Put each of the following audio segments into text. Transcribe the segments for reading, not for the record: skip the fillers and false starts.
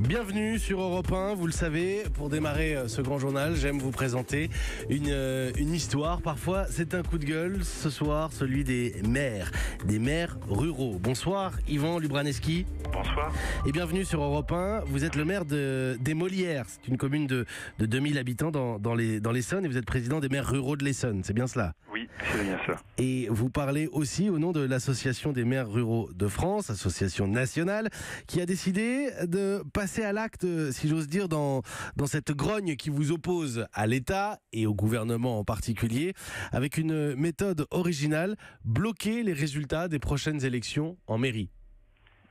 Bienvenue sur Europe 1, vous le savez, pour démarrer ce grand journal, j'aime vous présenter une histoire. Parfois, c'est un coup de gueule. Ce soir, celui des maires ruraux. Bonsoir, Yvan Lubraneski. Bonsoir. Et bienvenue sur Europe 1. Vous êtes le maire des Molières. C'est une commune de 2000 habitants dans l'Essonne et vous êtes président des maires ruraux de l'Essonne. C'est bien cela? Oui, c'est bien ça. Et vous parlez aussi au nom de l'Association des maires ruraux de France, association nationale, qui a décidé de passer à l'acte, si j'ose dire, dans cette grogne qui vous oppose à l'État et au gouvernement en particulier, avec une méthode originale, bloquer les résultats des prochaines élections en mairie.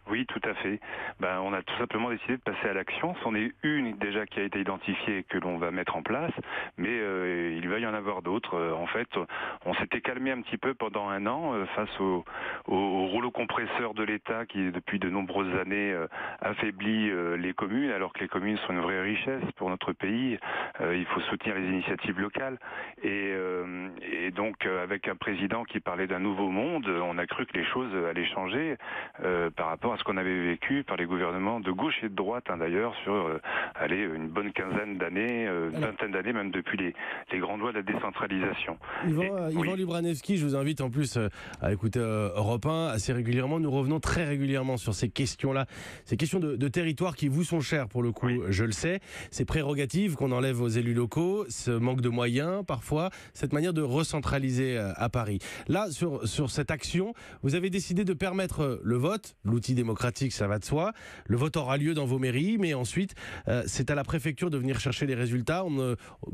Oui, tout à fait. On a tout simplement décidé de passer à l'action. C'en est une déjà qui a été identifiée et que l'on va mettre en place, mais il va y en avoir d'autres. En fait, on s'était calmé un petit peu pendant un an face au rouleau compresseur de l'État qui, depuis de nombreuses années, affaiblit les communes, alors que les communes sont une vraie richesse pour notre pays. Il faut soutenir les initiatives locales. Et donc, avec un président qui parlait d'un nouveau monde, on a cru que les choses allaient changer par rapport à ce qu'on avait vécu par les gouvernements de gauche et de droite, d'ailleurs, sur une bonne quinzaine d'années, une vingtaine d'années, même depuis les grandes lois de la décentralisation. Yvan Lubraneski, je vous invite en plus à écouter Europe 1 assez régulièrement. Nous revenons très régulièrement sur ces questions-là, ces questions de territoire qui vous sont chères pour le coup, je le sais, ces prérogatives qu'on enlève aux élus locaux, ce manque de moyens parfois, cette manière de recentraliser à Paris. Là, sur cette action, vous avez décidé de permettre le vote, l'outil démocratique, ça va de soi. Le vote aura lieu dans vos mairies, mais ensuite, c'est à la préfecture de venir chercher les résultats.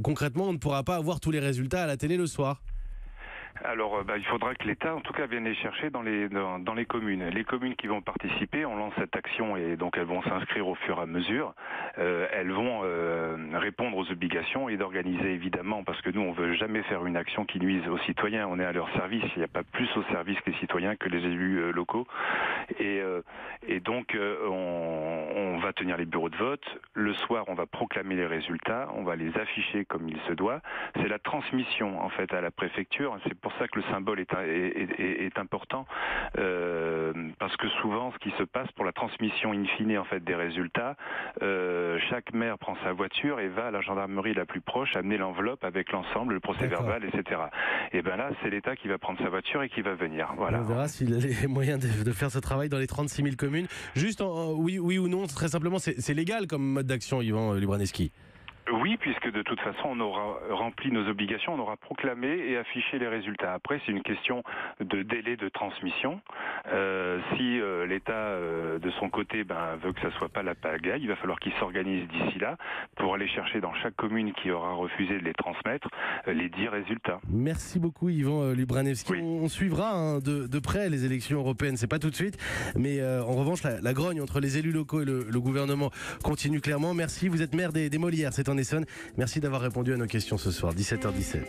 Concrètement, on ne pourra pas avoir tous les résultats à la télé le soir. Alors, il faudra que l'État, en tout cas, vienne les chercher dans les communes. Les communes qui vont participer, on lance cette action et donc elles vont s'inscrire au fur et à mesure. Elles vont répondre aux obligations et d'organiser, évidemment, parce que nous, on veut jamais faire une action qui nuise aux citoyens. On est à leur service. Il n'y a pas plus au service que les citoyens que les élus locaux. Et donc, on va tenir les bureaux de vote. Le soir, on va proclamer les résultats. On va les afficher comme il se doit. C'est la transmission, en fait, à la préfecture. C'est pour ça que le symbole est important, parce que souvent, ce qui se passe pour la transmission in fine en fait des résultats, chaque maire prend sa voiture et va à la gendarmerie la plus proche amener l'enveloppe avec l'ensemble, le procès-verbal, etc. Et là, c'est l'État qui va prendre sa voiture et qui va venir. Voilà. On verra s'il a les moyens de faire ce travail dans les 36 000 communes. Juste, oui ou non, très simplement, c'est légal comme mode d'action, Yvan Lubraneski? Oui, puisque de toute façon, on aura rempli nos obligations, on aura proclamé et affiché les résultats. Après, c'est une question de délai de transmission. Si l'État, de son côté, veut que ça soit pas la pagaille, il va falloir qu'il s'organise d'ici là pour aller chercher dans chaque commune qui aura refusé de les transmettre les 10 résultats. Merci beaucoup, Yvan Lubraneski. Oui. On suivra de près les élections européennes. C'est pas tout de suite, mais en revanche, la grogne entre les élus locaux et le gouvernement continue clairement. Merci. Vous êtes maire des Molières. C'est en Essonne. Merci d'avoir répondu à nos questions ce soir, 17h17.